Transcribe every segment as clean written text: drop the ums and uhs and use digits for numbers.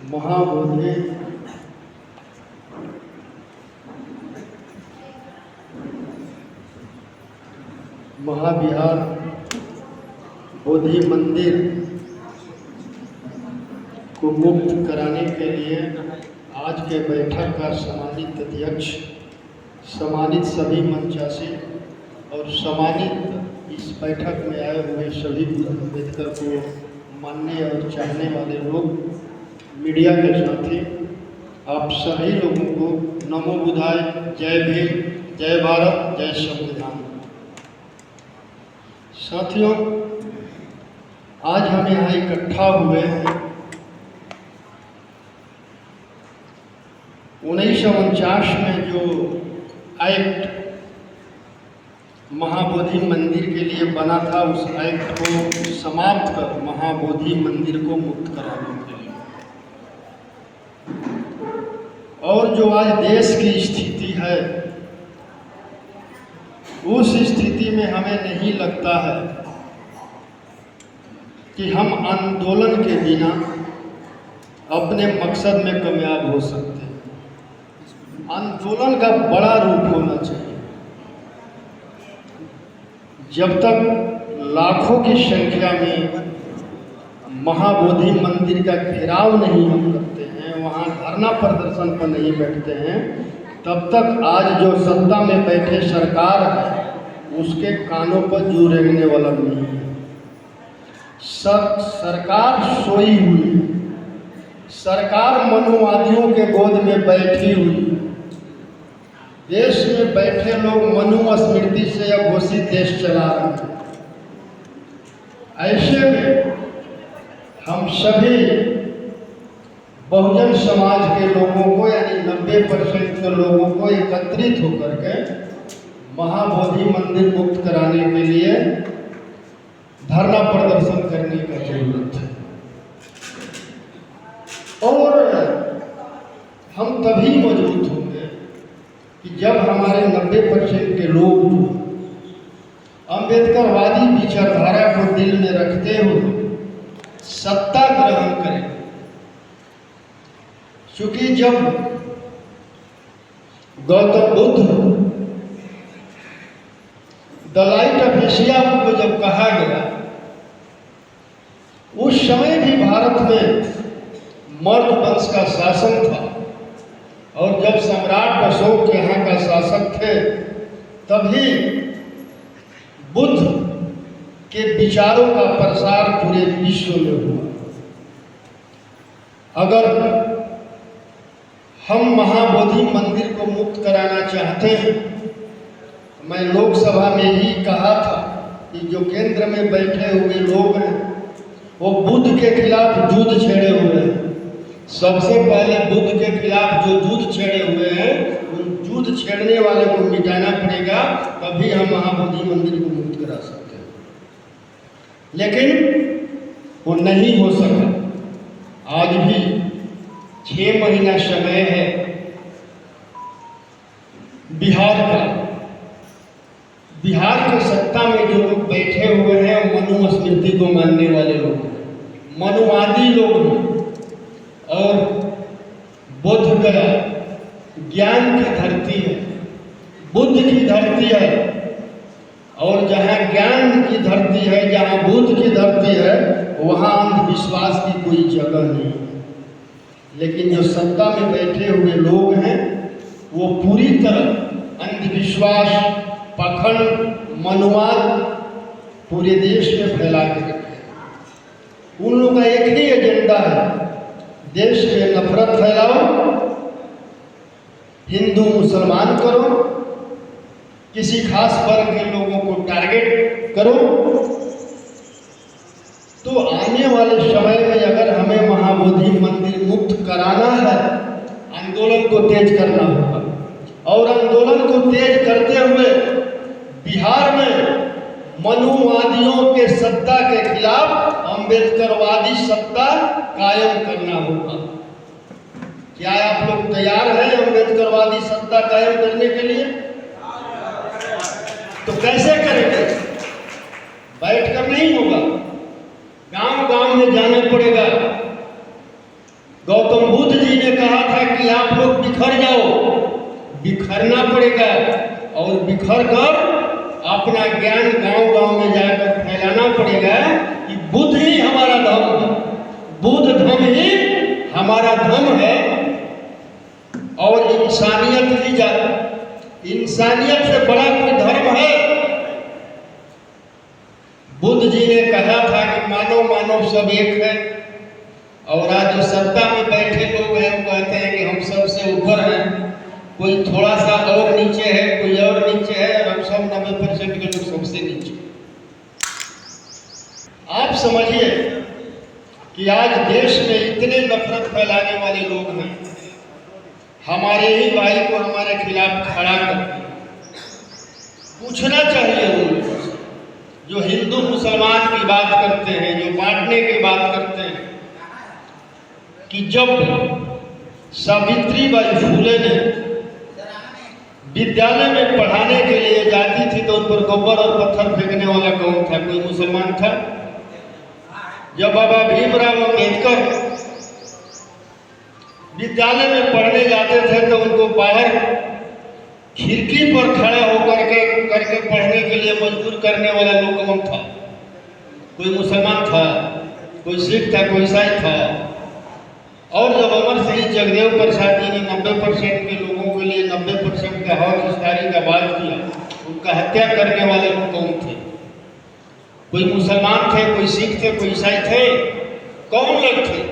महाबोधि महाविहार बोधि मंदिर को मुक्त कराने के लिए आज के बैठक का सम्मानित अध्यक्ष, सम्मानित सभी मंचासी और सम्मानित इस बैठक में आए हुए सभी अम्बेडकर को मानने और चाहने वाले लोग, मीडिया के साथी, आप सभी लोगों को नमो बुद्धाय, जय भीम, जय भारत, जय संविधान। साथियों, आज हम यहाँ इकट्ठा हुए हैं 1949 में जो एक्ट महाबोधि मंदिर के लिए बना था, उस एक्ट को समाप्त कर महाबोधि मंदिर को मुक्त कराने के लिए, और जो आज देश की स्थिति है, उस स्थिति में हमें नहीं लगता है कि हम आंदोलन के बिना अपने मकसद में कामयाब हो सकते हैं। आंदोलन का बड़ा रूप होना चाहिए। जब तक लाखों की संख्या में महाबोधि मंदिर का घेराव नहीं हम करते हैं, वहाँ धरना प्रदर्शन पर नहीं बैठते हैं, तब तक आज जो सत्ता में बैठे सरकार है उसके कानों पर जू रेंगने वाला नहीं है। सरकार सोई हुई है, सरकार मनुवादियों के गोद में बैठी हुई है। देश में बैठे लोग मनु स्मृति से अघोषित देश चला रहे हैं। ऐसे में हम सभी बहुजन समाज के लोगों को, यानी 90% के लोगों को एकत्रित होकर के महाबोधि मंदिर मुक्त कराने के लिए धरना प्रदर्शन करने का जरूरत है। और हम तभी मजबूत होंगे कि जब हमारे 90% के लोग अम्बेडकरवादी विचारधारा को दिल में रखते हुए सत्ता ग्रहण करें। क्योंकि जब Gautam Buddha the light of Asia को जब कहा गया, उस समय भी भारत में मर्द वंश का शासन था, और जब सम्राट अशोक यहाँ का शासक थे, तभी बुद्ध के विचारों का प्रसार पूरे विश्व में हुआ। अगर हम महाबोधि मंदिर को मुक्त कराना चाहते हैं, मैं लोकसभा में ही कहा था कि जो केंद्र में बैठे हुए लोग हैं वो बुद्ध के खिलाफ युद्ध छेड़े हुए हैं। सबसे पहले बुद्ध के खिलाफ जो युद्ध छेड़े हुए हैं, उन युद्ध छेड़ने वाले को मिटाना पड़ेगा, तभी हम महाबोधि मंदिर को मुक्त करा सकते हैं। लेकिन वो नहीं हो सका। आज भी 6 महीना समय है बिहार का। बिहार के सत्ता में जो लोग बैठे हुए हैं मनु स्मृति को मानने वाले लोग, मनुवादी लोग हैं, और बोध गया ज्ञान की धरती है, बुद्ध की धरती है, और जहाँ ज्ञान की धरती है, जहाँ बुद्ध की धरती है, वहाँ अंधविश्वास की कोई जगह नहीं है। लेकिन जो सत्ता में बैठे हुए लोग हैं वो पूरी तरह अंधविश्वास, पाखंड, मनुवाद पूरे देश में फैला के रखे। उन लोगों का एक ही एजेंडा है, देश में नफरत फैलाओ, हिंदू मुसलमान करो, किसी खास वर्ग के लोगों को टारगेट करो। तो आने वाले समय में अगर हमें महाबोधि मंदिर मुक्त कराना है, आंदोलन को तेज करना होगा, और आंदोलन को तेज करते हुए बिहार में मनुवादियों के सत्ता के खिलाफ अम्बेडकरवादी सत्ता कायम करना होगा। क्या आप लोग तैयार हैं अम्बेडकरवादी सत्ता कायम करने के लिए? तो कैसे करेंगे? बैठकर नहीं होगा, गांव गांव में जाना पड़ेगा। गौतम बुद्ध जी ने कहा था कि आप लोग बिखर जाओ, बिखरना पड़ेगा और बिखर कर अपना ज्ञान गांव-गांव में जाकर फैलाना पड़ेगा कि बुद्ध ही हमारा धर्म है, बुद्ध धर्म ही हमारा धर्म है और इंसानियत ही इंसानियत से बड़ा कोई धर्म है। बुद्ध जी ने कहा था कि मानव मानव सब एक है और आज जो सत्ता में बैठे लोग हैं वो कहते हैं कि हम सबसे ऊपर हैं, कोई थोड़ा सा और नीचे है, कोई और नीचे है और हम सब 90% के लोग सबसे नीचे। आप समझिए कि आज देश में इतने नफरत फैलाने वाले लोग हैं, हमारे ही भाई को हमारे खिलाफ खड़ा कर पूछना चाहिए उनको, जो हिंदू मुसलमान की बात करते हैं, जो बांटने की बात करते हैं, कि जब सावित्रीबाई फूले ने विद्यालय में पढ़ाने के लिए जाती थी तो उन पर गोबर और पत्थर फेंकने वाला कौन था? कोई मुसलमान था? जब बाबा भीमराव अम्बेडकर विद्यालय में पढ़ने जाते थे तो उनको बाहर खिड़की पर खड़े होकर करके पढ़ने के लिए मजबूर करने वाला लोग कौन था? कोई मुसलमान था, कोई सिख था, कोई ईसाई था? और जब अमर शहीद जगदेव प्रसाद जी ने 90% के लोगों के लिए 90% का हक हिस्सारी का बात किया, उनका हत्या करने वाले लोग कौन थे? कोई मुसलमान थे, कोई सिख थे, कोई ईसाई थे? कौन लोग थे?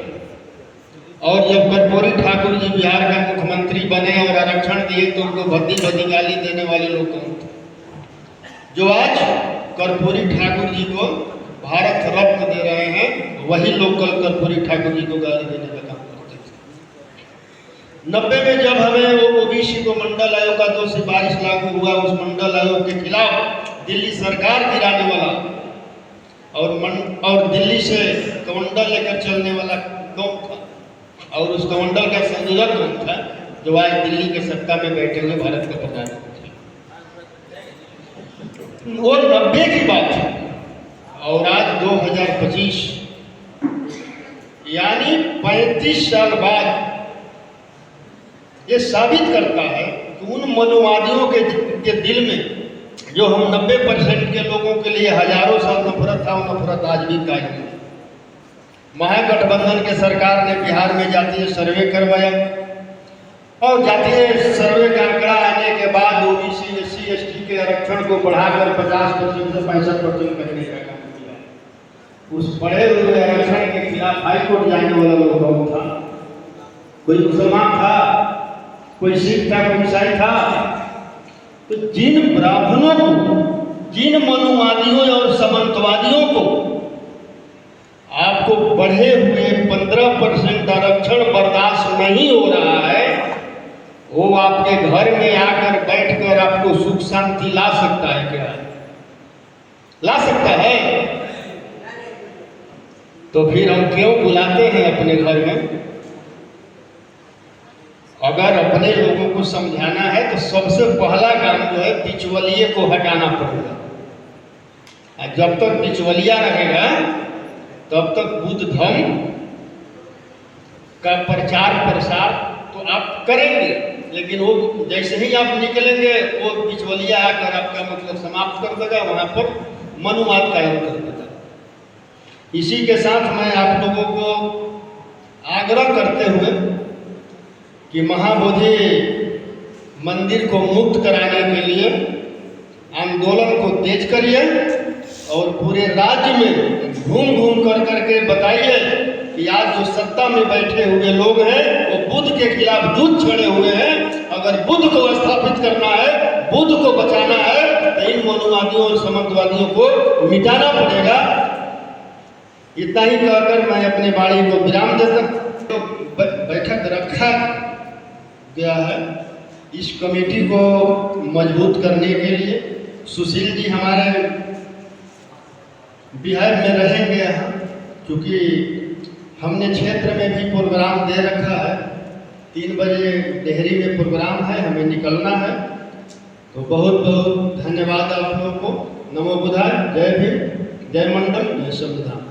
और जब कर्पूरी ठाकुर जी बिहार का मुख्यमंत्री बने और आरक्षण दिए तो उनको भद्दी भद्दी गाली देने वाले लोग कौन थे? जो आज कर्पूरी ठाकुर जी को भारत रत्न दे रहे हैं, वही लोग कल कर्पूरी ठाकुर जी को गाली देने का काम करते थे। 90 में जब हमें वो ओबीसी को मंडल आयोग का 2 सिफारिश लागू हुआ, उस मंडल आयोग के खिलाफ दिल्ली सरकार गिराने वाला और दिल्ली से कमंडल लेकर चलने वाला कौन था? और उस कमंडल का संयोजक कौन था जो आज दिल्ली के सत्ता में बैठे हुए भारत का प्रधानमंत्री? वो 90 की बात है और आज 2025 यानी 35 साल बाद ये साबित करता है कि उन मनुवादियों के दिल में जो हम 90% के लोगों के लिए हजारों साल नफरत था, वो नफरत आज भी कायम है। महागठबंधन के सरकार ने बिहार में जातीय सर्वे करवाया और जातीय सर्वे का आंकड़ा आने के बाद ओबीसी SC ST के आरक्षण को बढ़ाकर 50% से 65% करने का काम किया। उस बढ़े हुए आरक्षण के खिलाफ हाईकोर्ट जाने वाला लोग कौन था? कोई मुसलमान था, कोई सिख था, कोई ईसाई था? तो जिन ब्राह्मणों को, जिन मनुवादियों और सामंतवादियों को आपको बढ़े हुए 15% आरक्षण बर्दाश्त नहीं हो रहा है, वो आपके घर में आकर बैठकर आपको सुख शांति ला सकता है क्या? ला सकता है? तो फिर हम क्यों बुलाते हैं अपने घर में? अगर अपने लोगों को समझाना है तो सबसे पहला काम जो है बिचवलिए को हटाना पड़ेगा। जब तक बिचवलिया रहेगा तब तक बुद्ध धर्म का प्रचार प्रसार तो आप करेंगे, लेकिन वो जैसे ही आप निकलेंगे वो बिचवलिया आकर आपका मतलब समाप्त कर देगा, वहां पर मनुवाद कायम कर देगा। इसी के साथ मैं आप लोगों को आग्रह करते हुए कि महाबोधि मंदिर को मुक्त कराने के लिए आंदोलन को तेज करिए और पूरे राज्य में घूम घूम कर करके बताइए कि आज जो सत्ता में बैठे हुए लोग हैं वो बुद्ध के खिलाफ युद्ध छेड़े हुए हैं। अगर बुद्ध को स्थापित करना है, बुद्ध को बचाना है तो इन मनुवादियों और सामंतवादियों को मिटाना पड़ेगा। इतना ही कहकर मैं अपने वाणी को विराम देता। तो बैठक रखा गया है इस कमेटी को मजबूत करने के लिए। सुशील जी हमारे बिहार में रहेंगे यहाँ, क्योंकि हमने क्षेत्र में भी प्रोग्राम दे रखा है। 3 बजे डेहरी में प्रोग्राम है, हमें निकलना है। तो बहुत बहुत धन्यवाद आप लोगों को। नमो बुद्धाय। जय भीम, जय मंडल, जय संविधान।